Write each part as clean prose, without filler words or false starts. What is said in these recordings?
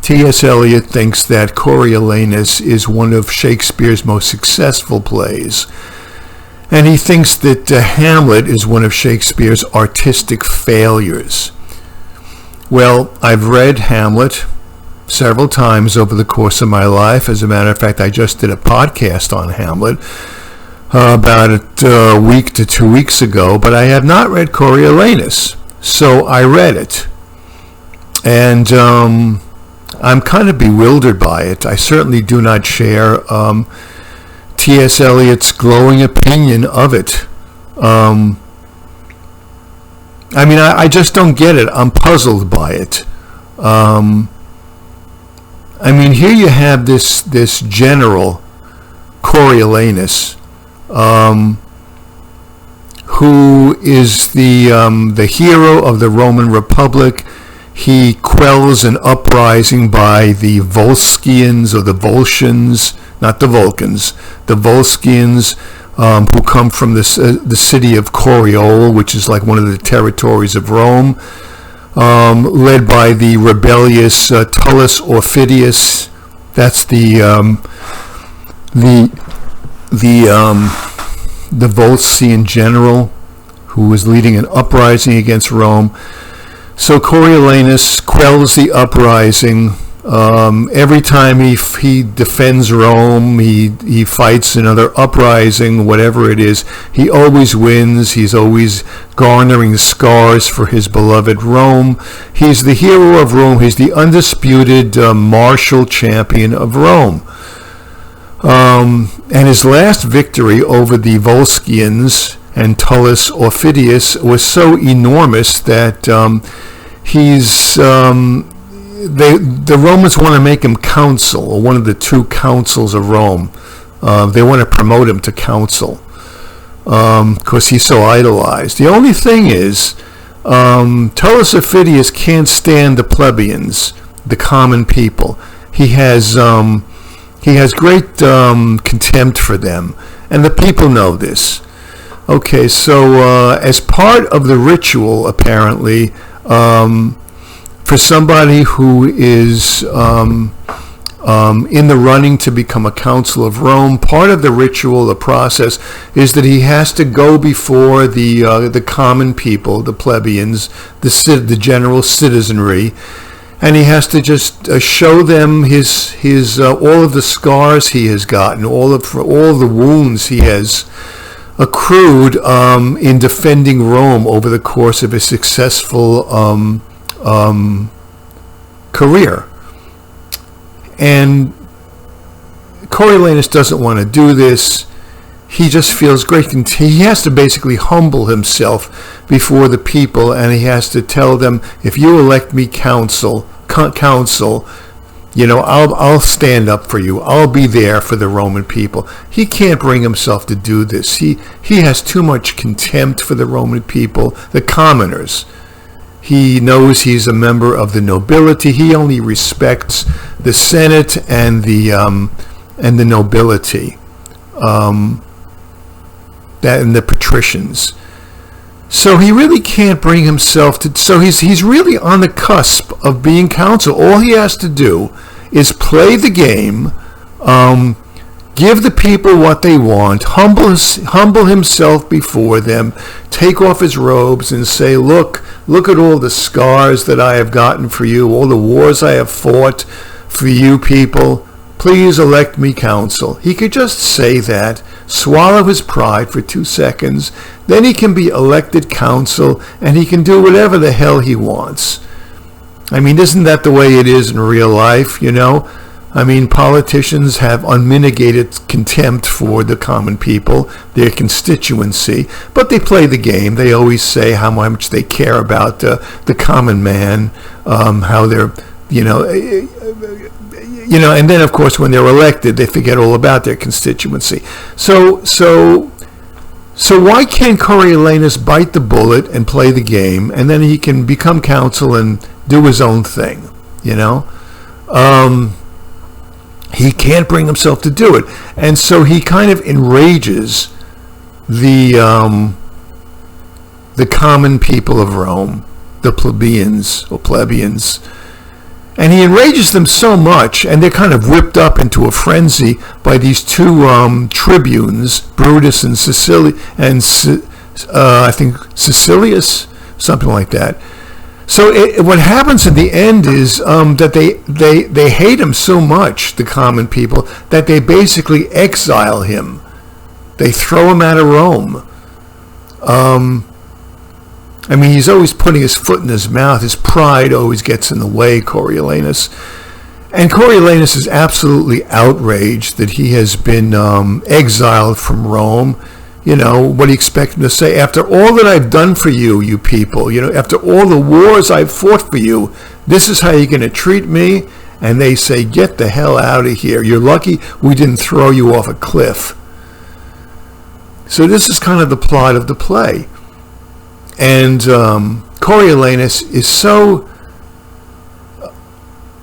T.S. Eliot thinks that Coriolanus is one of Shakespeare's most successful plays. And he thinks that Hamlet is one of Shakespeare's artistic failures. Well, I've read Hamlet several times over the course of my life. As a matter of fact, I just did a podcast on Hamlet about a week to 2 weeks ago, but I have not read Coriolanus. So I read it. And I'm kind of bewildered by it. I certainly do not share T.S. Eliot's glowing opinion of it. I just don't get it. I'm puzzled by it. Here you have this general, Coriolanus, who is the hero of the Roman Republic. He quells an uprising by the Volscians or the Volscians, not the Vulcans, the Volscians, who come from the city of Coriol, which is like one of the territories of Rome, led by the rebellious Tullus Aufidius. That's the Volscian general who was leading an uprising against Rome. So Coriolanus quells the uprising. Every time he defends Rome, he fights another uprising, whatever it is, he always wins. He's always garnering scars for his beloved Rome. He's the hero of Rome. He's the undisputed martial champion of Rome. And his last victory over the Volscians and Tullus Aufidius was so enormous that the Romans want to make him consul, or one of the two consuls of Rome. They want to promote him to consul because he's so idolized. The only thing is, Tullus Aufidius can't stand the plebeians, the common people. He has great contempt for them, and the people know this. Okay, so as part of the ritual, apparently, for somebody who is in the running to become a consul of Rome, part of the ritual, the process, is that he has to go before the common people, the plebeians, the general citizenry, and he has to just show them his all of the scars he has gotten, all the wounds he has accrued in defending Rome over the course of his successful career. And Coriolanus doesn't want to do this. He just feels great. He has to basically humble himself before the people, and he has to tell them, if you elect me consul, I'll stand up for you. I'll be there for the Roman people. He can't bring himself to do this. He has too much contempt for the Roman people, the commoners. He knows he's a member of the nobility. He only respects the Senate and the nobility, and the patricians. So he really can't bring himself to. So he's really on the cusp of being consul. All he has to do is play the game, give the people what they want, humble himself before them, take off his robes and say, look at all the scars that I have gotten for you, all the wars I have fought for you people. Please elect me consul. He could just say that, swallow his pride for 2 seconds, then he can be elected consul, and he can do whatever the hell he wants. Isn't that the way it is in real life, Politicians have unmitigated contempt for the common people, their constituency, but they play the game. They always say how much they care about the common man, how they're, and then of course when they're elected, they forget all about their constituency. So why can't Coriolanus bite the bullet and play the game, and then he can become consul and do his own thing, He can't bring himself to do it, and so he kind of enrages the common people of Rome, the plebeians, And he enrages them so much, and they're kind of whipped up into a frenzy by these two tribunes, Brutus and I think Cecilius, something like that. So what happens in the end is that they hate him so much, the common people, that they basically exile him. They throw him out of Rome. I mean, he's always putting his foot in his mouth. His pride always gets in the way, Coriolanus. And Coriolanus is absolutely outraged that he has been exiled from Rome. You know, what do you expect him to say? After all that I've done for you, you people, you know, after all the wars I've fought for you, this is how you're going to treat me? And they say, get the hell out of here. You're lucky we didn't throw you off a cliff. So this is kind of the plot of the play. And Coriolanus is so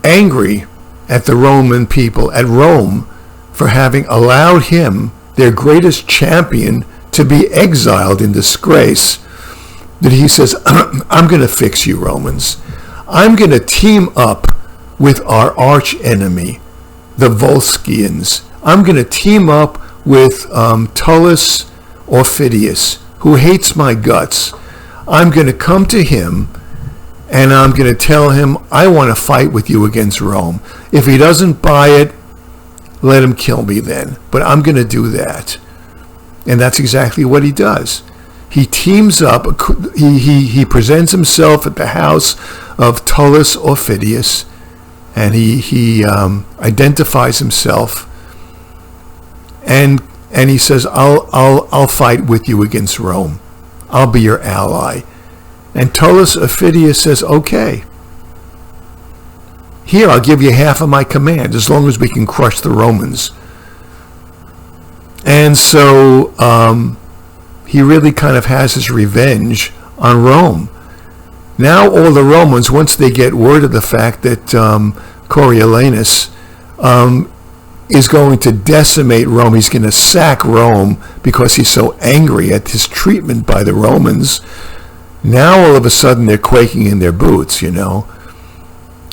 angry at the Roman people, at Rome, for having allowed him, their greatest champion, to be exiled in disgrace, that he says, I'm going to fix you, Romans. I'm going to team up with our arch enemy, the Volscians. I'm going to team up with Tullus Aufidius, who hates my guts. I'm going to come to him and I'm going to tell him I want to fight with you against Rome. If he doesn't buy it, let him kill me then. But I'm going to do that. And that's exactly what he does. He teams up, he presents himself at the house of Tullus Aufidius, and he identifies himself, and he says, I'll fight with you against Rome. I'll be your ally. And Tullus Aufidius says, okay. Here, I'll give you half of my command as long as we can crush the Romans. And so he really kind of has his revenge on Rome. Now all the Romans, once they get word of the fact that Coriolanus is going to decimate Rome, he's going to sack Rome because he's so angry at his treatment by the Romans, now all of a sudden they're quaking in their boots, you know.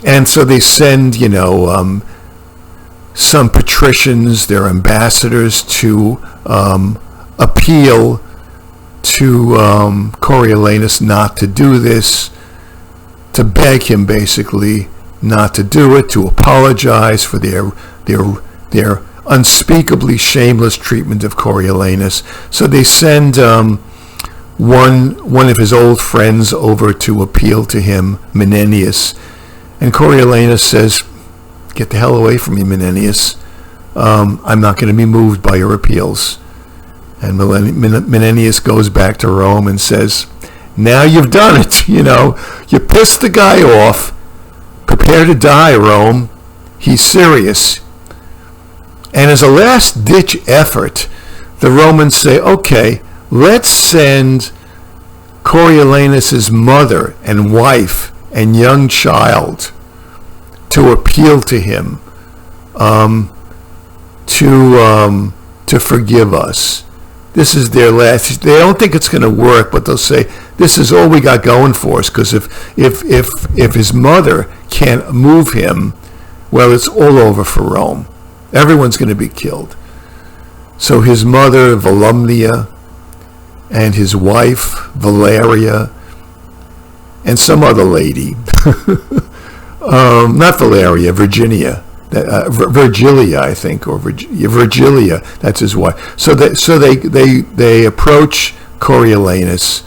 And so they send, you know, some patricians, their ambassadors, to appeal to Coriolanus not to do this, to beg him basically not to do it, to apologize for their unspeakably shameless treatment of Coriolanus. So they send one of his old friends over to appeal to him, Menenius. And Coriolanus says, get the hell away from me, Menenius. I'm not going to be moved by your appeals. And Menenius goes back to Rome and says, now you've done it, you know. You pissed the guy off. Prepare to die, Rome. He's serious. And as a last-ditch effort, the Romans say, okay, let's send Coriolanus' mother and wife and young child to appeal to him, to forgive us. This is their last. They don't think it's going to work, but they'll say, this is all we got going for us, because if his mother can't move him, well, it's all over for Rome. Everyone's going to be killed. So his mother, Volumnia, and his wife, Valeria, and some other lady, not Valeria, Virginia, Virgilia, I think, or Virgilia, that's his wife. So they approach Coriolanus,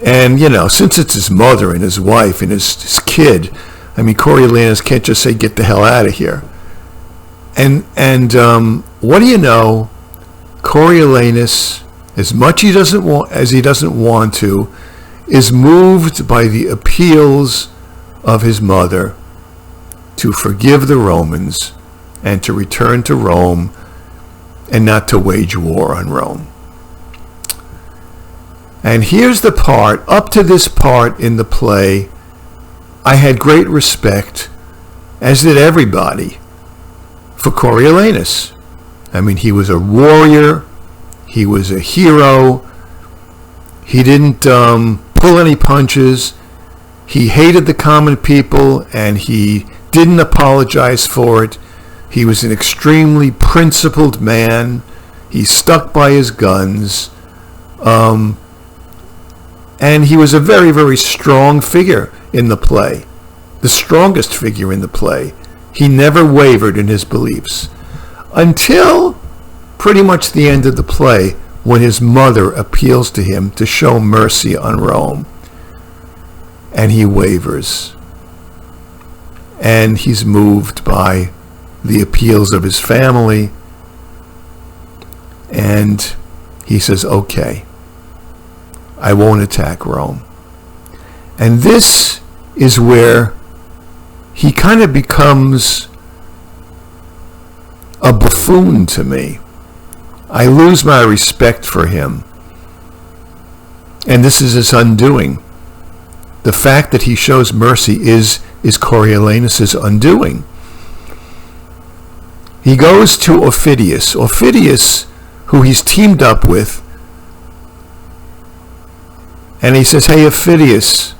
and, you know, since it's his mother and his wife and his kid, I mean, Coriolanus can't just say, get the hell out of here. And what do you know? Coriolanus, as much as he doesn't want to, is moved by the appeals of his mother to forgive the Romans and to return to Rome and not to wage war on Rome. And here's the part, up to this part in the play, I had great respect, as did everybody, for Coriolanus. I mean, he was a warrior, he was a hero, he didn't pull any punches, He hated the common people, and he didn't apologize for it. He was an extremely principled man. He stuck by his guns. And he was a very, very strong figure in the play. The strongest figure in the play. He never wavered in his beliefs. Until pretty much the end of the play, when his mother appeals to him to show mercy on Rome. And he wavers. And he's moved by the appeals of his family. And he says, okay, I won't attack Rome. And this is where he kind of becomes a buffoon to me. I lose my respect for him. And this is his undoing. The fact that he shows mercy is Coriolanus' undoing. He goes to Aufidius. Aufidius, who he's teamed up with, and he says, hey, Aufidius,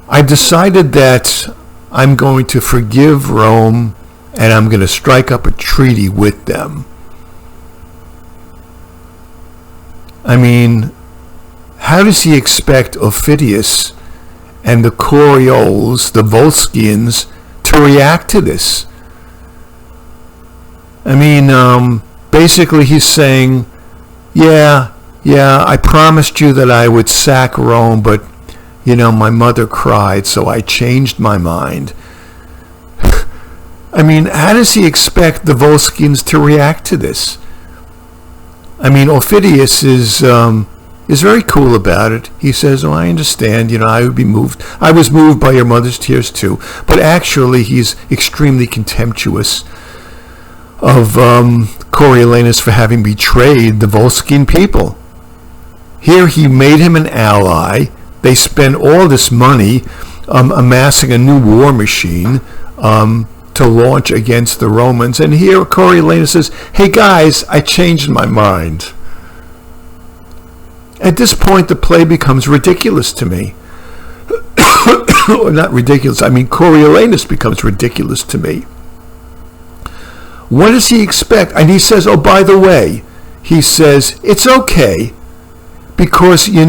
I've decided that I'm going to forgive Rome and I'm going to strike up a treaty with them. I mean, how does he expect Aufidius and the Coriols, the Volscians, to react to this? I mean, basically he's saying, yeah, I promised you that I would sack Rome, but, my mother cried, so I changed my mind. I mean, how does he expect the Volscians to react to this? I mean, Aufidius is very cool about it. He says, I understand, I would be moved. I was moved by your mother's tears too. But actually, he's extremely contemptuous of Coriolanus for having betrayed the Volscian people. Here he made him an ally. They spent all this money amassing a new war machine to launch against the Romans. And here Coriolanus says, hey guys, I changed my mind. At this point, the play becomes ridiculous to me. Or not ridiculous, I mean Coriolanus becomes ridiculous to me. What does he expect? And he says, oh, by the way, he says, it's okay, because, when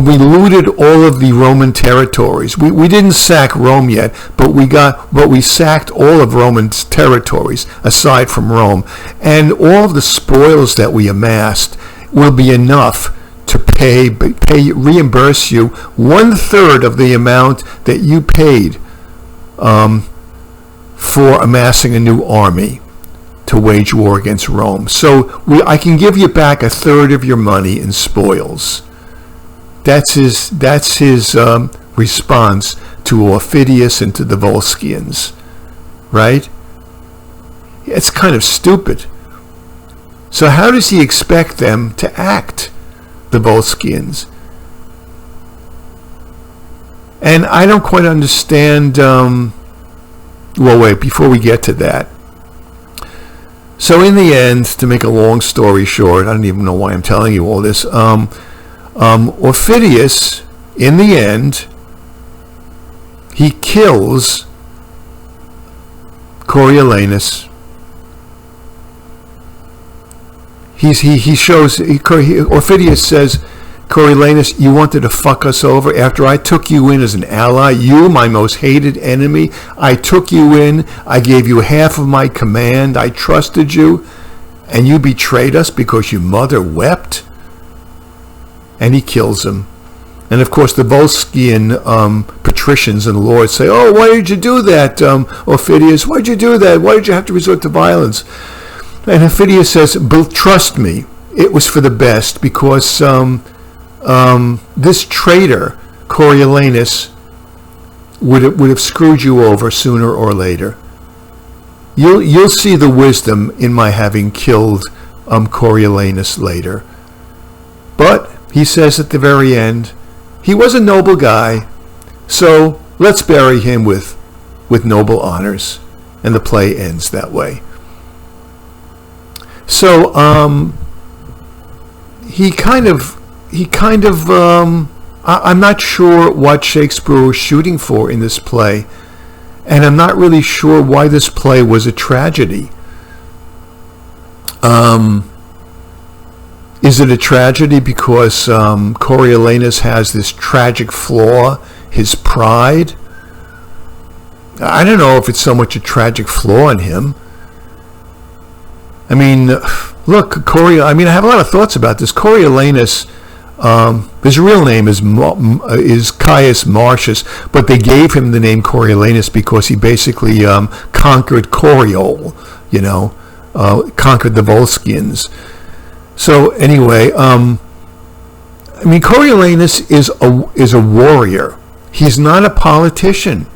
we looted all of the Roman territories, we didn't sack Rome yet, but we sacked all of Roman's territories aside from Rome, and all of the spoils that we amassed will be enough to reimburse you 1/3 of the amount that you paid for amassing a new army to wage war against Rome. So I can give you back 1/3 of your money in spoils. That's his response to Aufidius and to the Volscians, right? It's kind of stupid. So how does he expect them to act, the Volscians? And I don't quite understand. Well, wait, before we get to that. So in the end, to make a long story short, I don't even know why I'm telling you all this. Aufidius, in the end, he kills Coriolanus. Aufidius says, Coriolanus, you wanted to fuck us over after I took you in as an ally. You, my most hated enemy. I took you in. I gave you half of my command. I trusted you. And you betrayed us because your mother wept. And he kills him. And of course the Volscian patricians and lords say, oh, why did you do that, Aufidius? Why did you do that? Why did you have to resort to violence? And Aufidius says, but trust me, it was for the best, because this traitor, Coriolanus, would have screwed you over sooner or later. You'll see the wisdom in my having killed Coriolanus later. But he says at the very end, he was a noble guy, so let's bury him with noble honors. And the play ends that way. So he kind of he kind of, I'm not sure what Shakespeare was shooting for in this play, and I'm not really sure why this play was a tragedy. Is it a tragedy because Coriolanus has this tragic flaw, his pride? I don't know if it's so much a tragic flaw in him. I mean, look, I have a lot of thoughts about this. Coriolanus, his real name is Caius Marcius, but they gave him the name Coriolanus because he basically conquered Coriol, conquered the Volscians. So anyway, Coriolanus is a warrior. He's not a politician.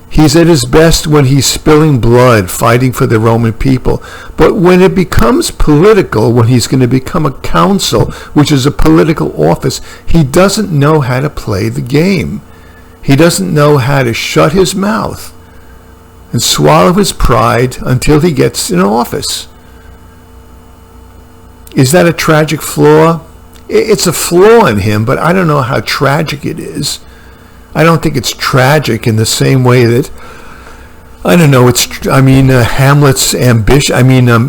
He's at his best when he's spilling blood, fighting for the Roman people. But when it becomes political, when he's going to become a consul, which is a political office, he doesn't know how to play the game. He doesn't know how to shut his mouth and swallow his pride until he gets in office. Is that a tragic flaw? It's a flaw in him, but I don't know how tragic it is. I don't think it's tragic in the same way that, Hamlet's ambition,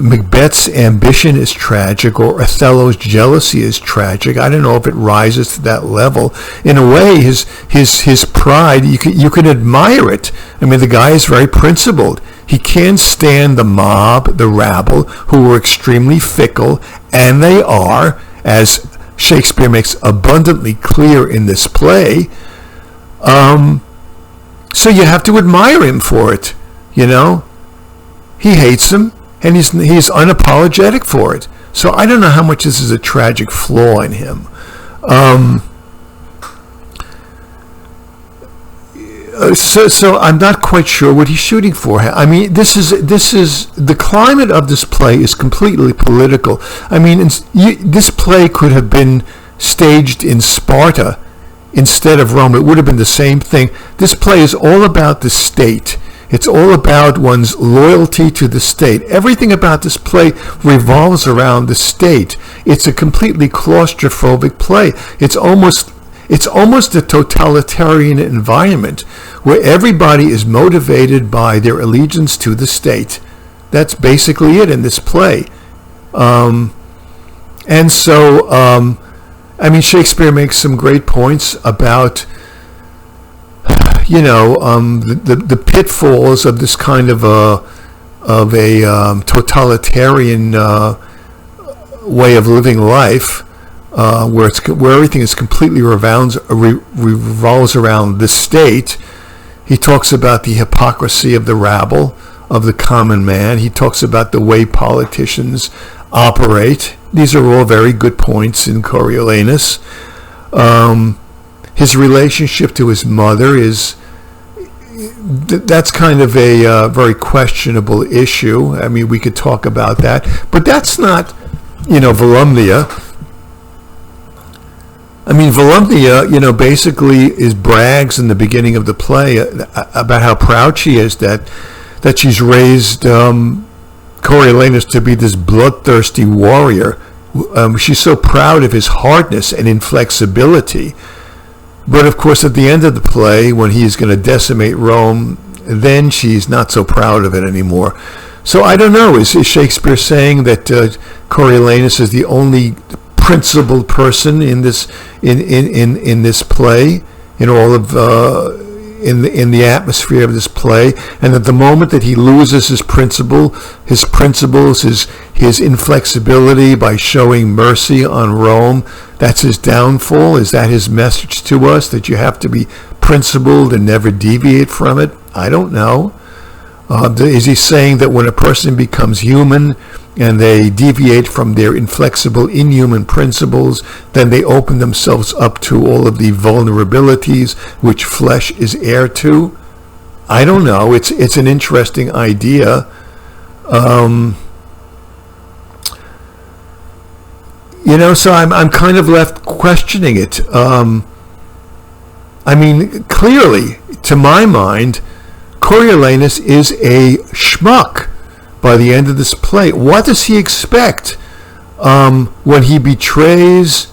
Macbeth's ambition is tragic, or Othello's jealousy is tragic. I don't know if it rises to that level. In a way, his pride, you can admire it. The guy is very principled. He can't stand the mob, the rabble, who are extremely fickle, and they are, as Shakespeare makes abundantly clear in this play. So you have to admire him for it, He hates him, and he's unapologetic for it. So I don't know how much this is a tragic flaw in him. So I'm not quite sure what he's shooting for. This is the climate of this play is completely political. This play could have been staged in Sparta instead of Rome. It would have been the same thing. This play is all about the state. It's all about one's loyalty to the state. Everything about this play revolves around the state. It's a completely claustrophobic play. It's almost a totalitarian environment where everybody is motivated by their allegiance to the state. That's basically it in this play. Shakespeare makes some great points about, the pitfalls of this kind of a totalitarian way of living life, where everything is completely revolves around the state. He talks about the hypocrisy of the rabble, of the common man. He talks about the way politicians operate. These are all very good points in Coriolanus. His relationship to his mother that's kind of a very questionable issue. We could talk about that, but that's not, Volumnia. Volumnia, basically brags in the beginning of the play about how proud she is that she's raised Coriolanus to be this bloodthirsty warrior. She's so proud of his hardness and inflexibility. But of course, at the end of the play, when he's going to decimate Rome, then she's not so proud of it anymore. So I don't know. Is Shakespeare saying that Coriolanus is the only principled person in this this play, in all of in the atmosphere of this play, and that the moment that he loses his principles, his inflexibility by showing mercy on Rome, that's his downfall? Is that his message to us, that you have to be principled and never deviate from it? I don't know. Is he saying that when a person becomes human and they deviate from their inflexible, inhuman principles, then they open themselves up to all of the vulnerabilities which flesh is heir to? I don't know. It's an interesting idea. So I'm kind of left questioning it. Clearly, to my mind, Coriolanus is a schmuck by the end of this play. What does he expect when he betrays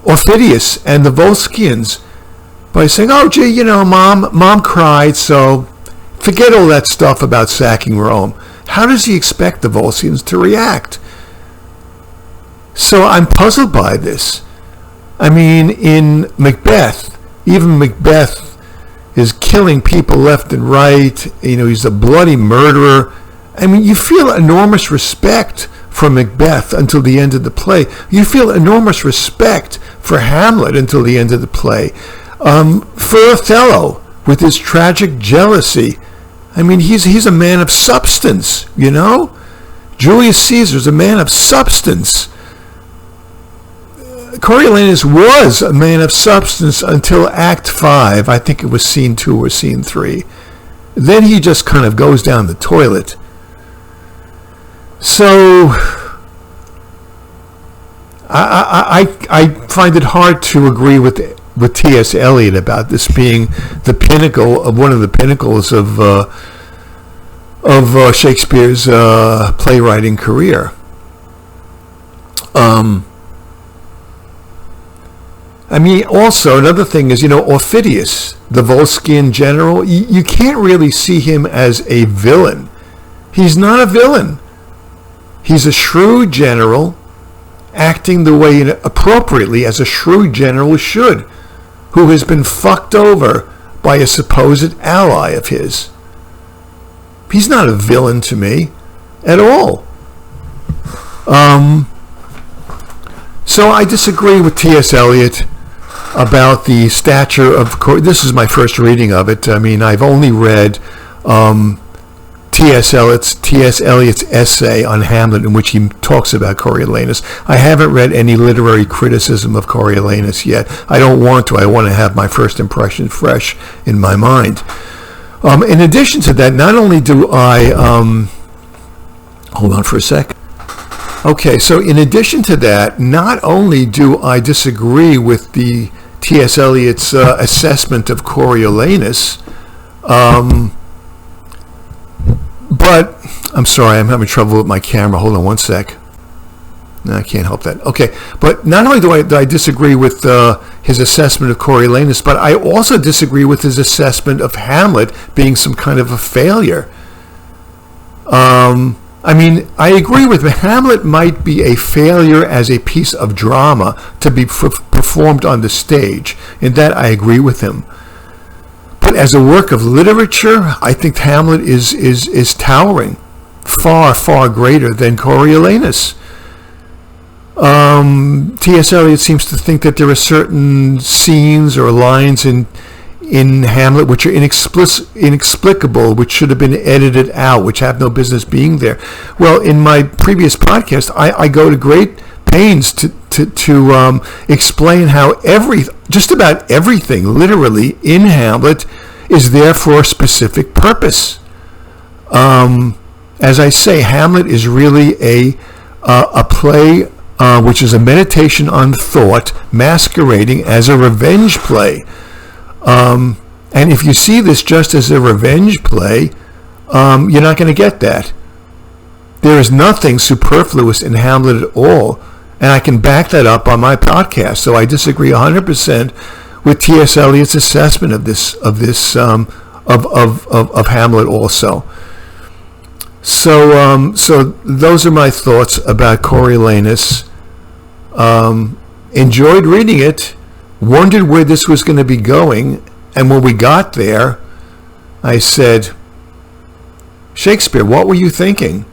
Orpheus and the Volscians by saying, oh, gee, mom cried, so forget all that stuff about sacking Rome. How does he expect the Volscians to react? So I'm puzzled by this. I mean, in Macbeth, even Macbeth is killing people left and right. He's a bloody murderer. I mean, you feel enormous respect for Macbeth until the end of the play. You feel enormous respect for Hamlet until the end of the play. For Othello, with his tragic jealousy, I mean, he's a man of substance, Julius Caesar's a man of substance. Coriolanus was a man of substance until Act 5. I think it was Scene 2 or Scene 3. Then he just kind of goes down the toilet. So I find it hard to agree with T.S. Eliot about this being the pinnacle of one of the pinnacles of Shakespeare's playwriting career. I mean, also another thing is, Orpheus, the Volscian general. You can't really see him as a villain. He's not a villain. He's a shrewd general, acting the way appropriately as a shrewd general should, who has been fucked over by a supposed ally of his. He's not a villain to me at all. So I disagree with T.S. Eliot about the stature of... This is my first reading of it. I mean, I've only read T.S. Eliot's essay on Hamlet, in which he talks about Coriolanus. I haven't read any literary criticism of Coriolanus yet. I don't want to. I want to have my first impression fresh in my mind. In addition to that, not only do I... hold on for a sec. Okay, so in addition to that, not only do I disagree with the T.S. Eliot's assessment of Coriolanus, but I'm sorry, I'm having trouble with my camera. Hold on one sec. No, I can't help that. Okay, but not only do I disagree with his assessment of Coriolanus, but I also disagree with his assessment of Hamlet being some kind of a failure. I mean, I agree with him. Hamlet might be a failure as a piece of drama to be performed on the stage. In that, I agree with him. But as a work of literature, I think Hamlet is towering, far, far greater than Coriolanus. T.S. Eliot seems to think that there are certain scenes or lines in Hamlet which are inexplicable, which should have been edited out, which have no business being there. Well, in my previous podcast, I go to great pains to explain how just about everything, literally, in Hamlet is there for a specific purpose. As I say, Hamlet is really a play which is a meditation on thought masquerading as a revenge play. And if you see this just as a revenge play, you're not going to get that. There is nothing superfluous in Hamlet at all, and I can back that up on my podcast. So I disagree 100% with T.S. Eliot's assessment of Hamlet also. So those are my thoughts about Coriolanus. Enjoyed reading it. Wondered where this was going to be going, and when we got there, I said, Shakespeare, what were you thinking?